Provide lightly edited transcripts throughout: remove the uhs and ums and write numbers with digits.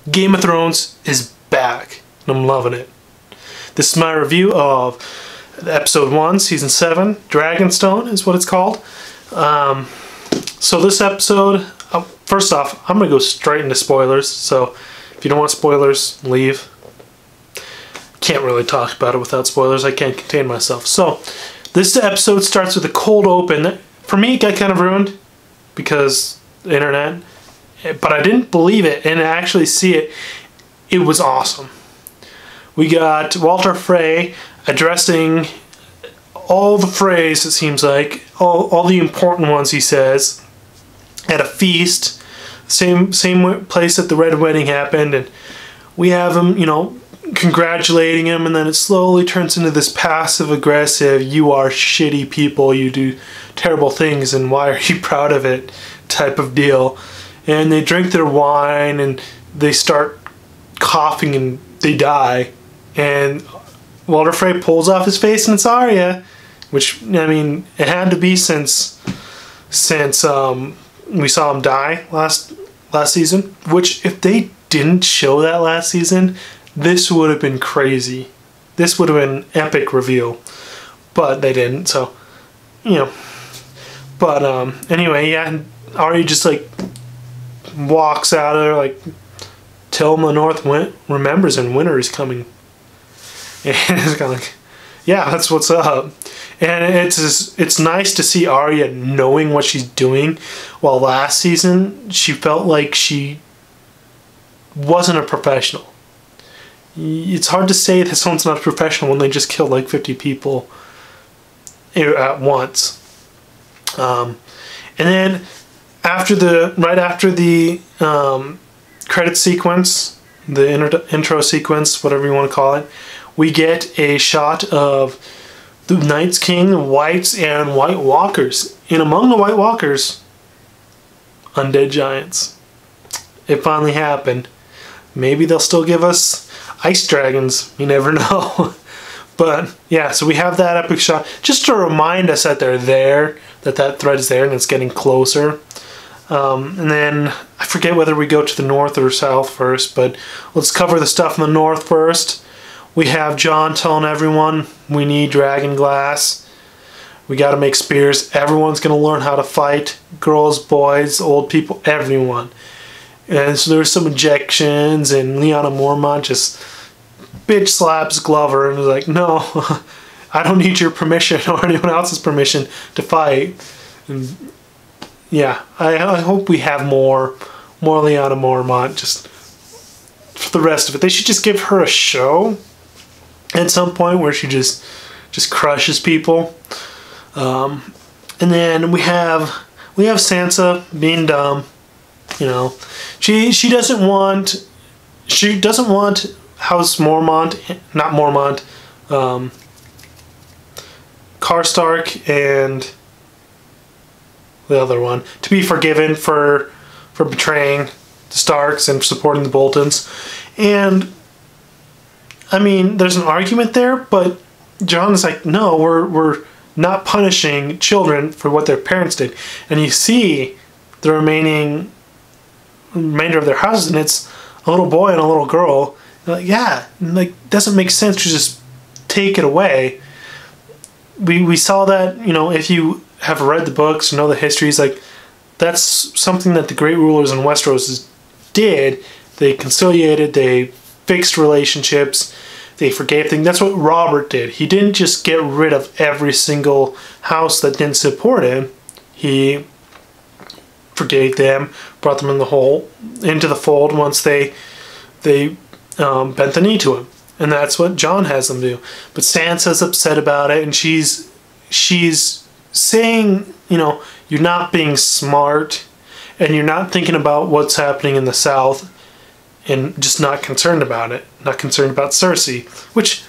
Game of Thrones is back, and I'm loving it. This is my review of episode 1, season 7, Dragonstone is what it's called. So this episode, first off, I'm going to go straight into spoilers, so if you don't want spoilers, leave. Can't really talk about it without spoilers, I can't contain myself. So, this episode starts with a cold open. For me, it got kind of ruined because the internet, but I didn't believe it and actually see it. It was awesome. We got Walter Frey addressing all the Freys, it seems like, all the important ones, he says, at a feast, same place that the Red Wedding happened, and we have him, you know, congratulating him, and then it slowly turns into this passive-aggressive, you are shitty people, you do terrible things, and why are you proud of it type of deal. And they drink their wine, and they start coughing, and they die. And Walter Frey pulls off his face, and it's Arya, which, I mean, it had to be since we saw him die last season, which if they didn't show that last season, this would have been crazy. This would have been an epic reveal. But they didn't, so, you know. But, anyway, yeah, Arya just, like, walks out of there, like, till the North remembers and winter is coming. And it's kind of like, yeah, that's what's up. And it's nice to see Arya knowing what she's doing, while last season she felt like she wasn't a professional. It's hard to say that someone's not a professional when they just killed like 50 people at once. And then right after the credit sequence, the intro sequence, whatever you want to call it, we get a shot of the Night's King, the Whites, and White Walkers. And among the White Walkers, undead giants. It finally happened. Maybe they'll still give us ice dragons. You never know. But yeah, so we have that epic shot just to remind us that they're there, that thread is there, and it's getting closer. And then I forget whether we go to the north or south first, but let's cover the stuff in the north first. We have Jon telling everyone we need dragon glass. We got to make spears. Everyone's going to learn how to fight. Girls, boys, old people, everyone. And so there's some ejections, and Lyanna Mormont just bitch slaps Glover and is like, no, I don't need your permission or anyone else's permission to fight. And yeah, I hope we have more Lyanna Mormont just for the rest of it. They should just give her a show at some point where she just crushes people. And then we have Sansa being dumb. You know, she doesn't want House Mormont, not Mormont, Karstark and the other one to be forgiven for betraying the Starks and supporting the Boltons. And I mean, there's an argument there, but Jon is like, no, we're not punishing children for what their parents did. And you see the remainder of their houses, and it's a little boy and a little girl. Like, yeah, like, doesn't make sense to just take it away. We saw that, you know, if you have read the books, know the histories, like, that's something that the great rulers in Westeros did. They conciliated, they fixed relationships, they forgave things. That's what Robert did. He didn't just get rid of every single house that didn't support him. He forgave them, brought them into the fold once they bent the knee to him. And that's what Jon has them do. But Sansa's upset about it, and she's saying, you know, you're not being smart, and you're not thinking about what's happening in the South, and just not concerned about it. Not concerned about Cersei. Which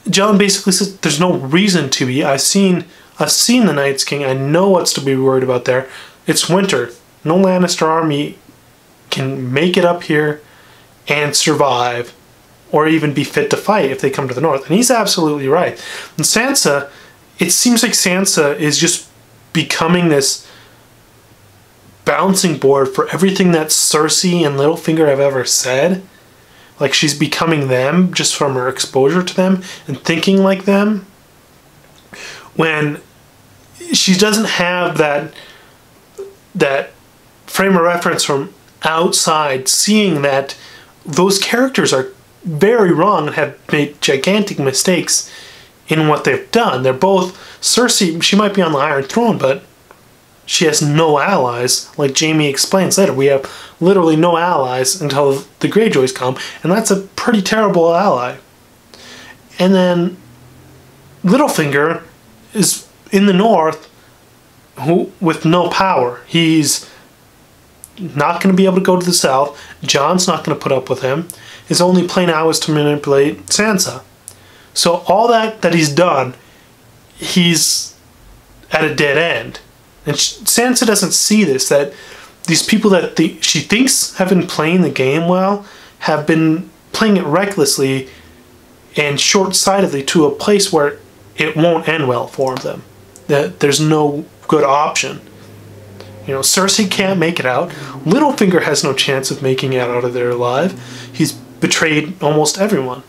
Jon basically says there's no reason to be. I've seen the Night's King. I know what's to be worried about there. It's winter. No Lannister army can make it up here and survive, or even be fit to fight if they come to the north. And he's absolutely right. And Sansa, it seems like Sansa is just becoming this bouncing board for everything that Cersei and Littlefinger have ever said. Like, she's becoming them just from her exposure to them and thinking like them. When she doesn't have that frame of reference from outside, seeing that those characters are very wrong and have made gigantic mistakes in what they've done. They're both... Cersei, she might be on the Iron Throne, but she has no allies. Like Jaime explains later, we have literally no allies until the Greyjoys come, and that's a pretty terrible ally. And then Littlefinger is in the north with no power. He's not going to be able to go to the south. Jon's not going to put up with him. His only play now is to manipulate Sansa. So all that he's done, he's at a dead end. And Sansa doesn't see this, that these people that she thinks have been playing the game well have been playing it recklessly and short-sightedly to a place where it won't end well for them. That there's no good option. You know, Cersei can't make it out. Littlefinger has no chance of making it out of there alive. He's betrayed almost everyone.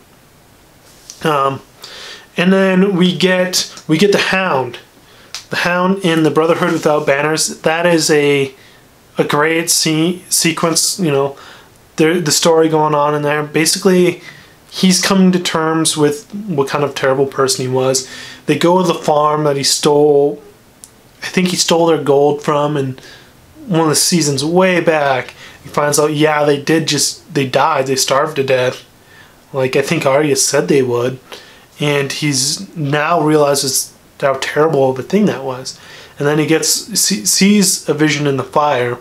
And then we get the Hound. The Hound in the Brotherhood Without Banners. That is a great sequence. You know, the story going on in there. Basically, he's coming to terms with what kind of terrible person he was. They go to the farm that he stole. I think he stole their gold from, and one of the seasons way back, he finds out, yeah, they died, they starved to death. Like I think Arya said they would. And he's now realizes how terrible of a thing that was. And then he sees a vision in the fire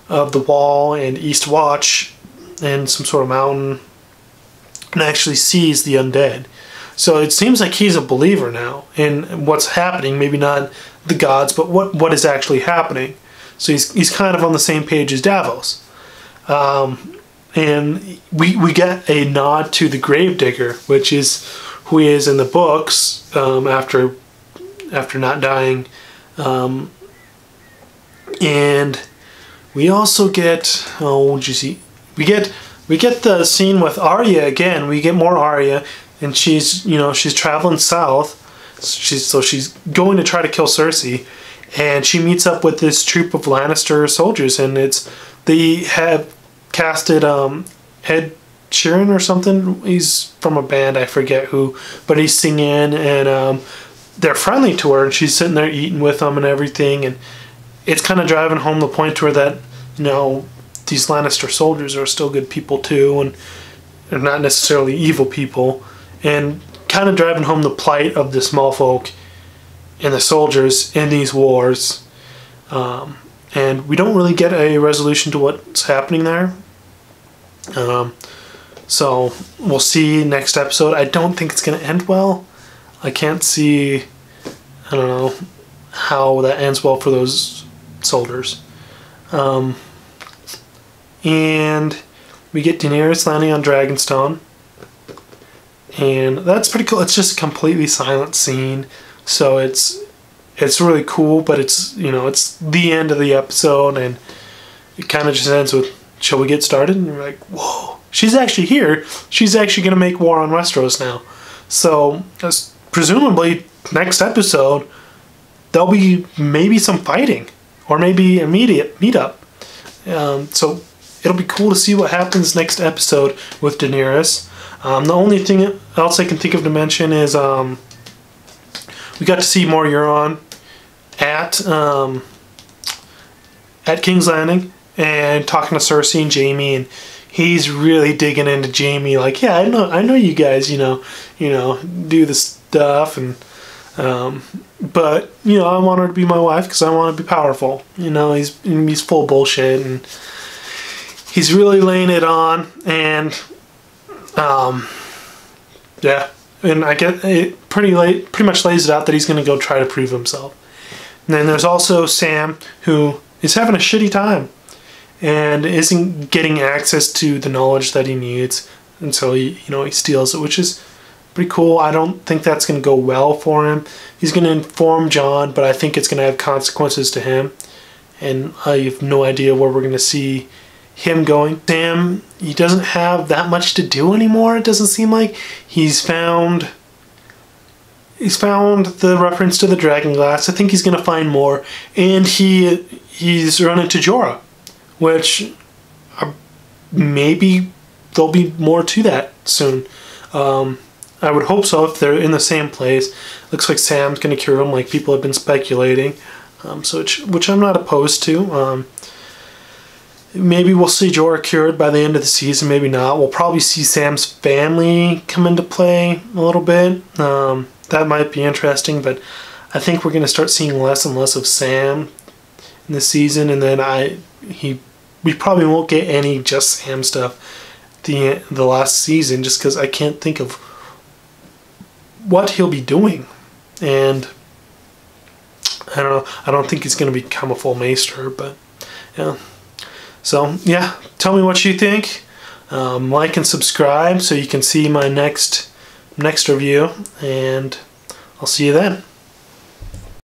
of the Wall and East Watch and some sort of mountain, and actually sees the undead. So it seems like he's a believer now in what's happening. Maybe not the gods, but what is actually happening. So he's kind of on the same page as Davos. And we get a nod to the Gravedigger, which is who he is in the books after not dying. And we also get, we get the scene with Arya again. We get more Arya, and she's traveling south. She's going to try to kill Cersei, and she meets up with this troop of Lannister soldiers, and they have casted Ed Sheeran or something. He's from a band, I forget who, but he's singing, and they're friendly to her, and she's sitting there eating with them and everything, and it's kind of driving home the point to her that, you know, these Lannister soldiers are still good people too, and they're not necessarily evil people, and kind of driving home the plight of the small folk and the soldiers in these wars. And we don't really get a resolution to what's happening there. So we'll see next episode. I don't think it's going to end well. I can't see, I don't know, how that ends well for those soldiers. And we get Daenerys landing on Dragonstone. And that's pretty cool. It's just a completely silent scene. So it's really cool, but it's the end of the episode, and it kind of just ends with, shall we get started? And you're like, whoa, she's actually here. She's actually going to make war on Westeros now. So presumably next episode there'll be maybe some fighting, or maybe immediate meetup. So it'll be cool to see what happens next episode with Daenerys. The only thing else I can think of to mention is we got to see more Euron at King's Landing and talking to Cersei and Jaime, and he's really digging into Jaime. Like, yeah, I know you guys, do the stuff, and but I want her to be my wife because I want to be powerful. He's full of bullshit, and he's really laying it on, and yeah. And I get it pretty much lays it out that he's going to go try to prove himself. And then there's also Sam, who is having a shitty time and isn't getting access to the knowledge that he needs, and so he steals it, which is pretty cool. I don't think that's going to go well for him. He's going to inform Jon, but I think it's going to have consequences to him. and I have no idea where we're going to see him going. Sam, he doesn't have that much to do anymore. It doesn't seem like he's found the reference to the dragon glass. I think he's going to find more, and he's run into Jorah, which maybe there'll be more to that soon. I would hope so if they're in the same place. Looks like Sam's going to cure him, like people have been speculating, which I'm not opposed to. Maybe we'll see Jorah cured by the end of the season, maybe not. We'll probably see Sam's family come into play a little bit. That might be interesting, but I think we're going to start seeing less and less of Sam in this season, and then we probably won't get any just Sam stuff the last season, just because I can't think of what he'll be doing. And I don't know, I don't think he's going to become a full maester, but yeah. So yeah, tell me what you think. Like and subscribe so you can see my next review, and I'll see you then.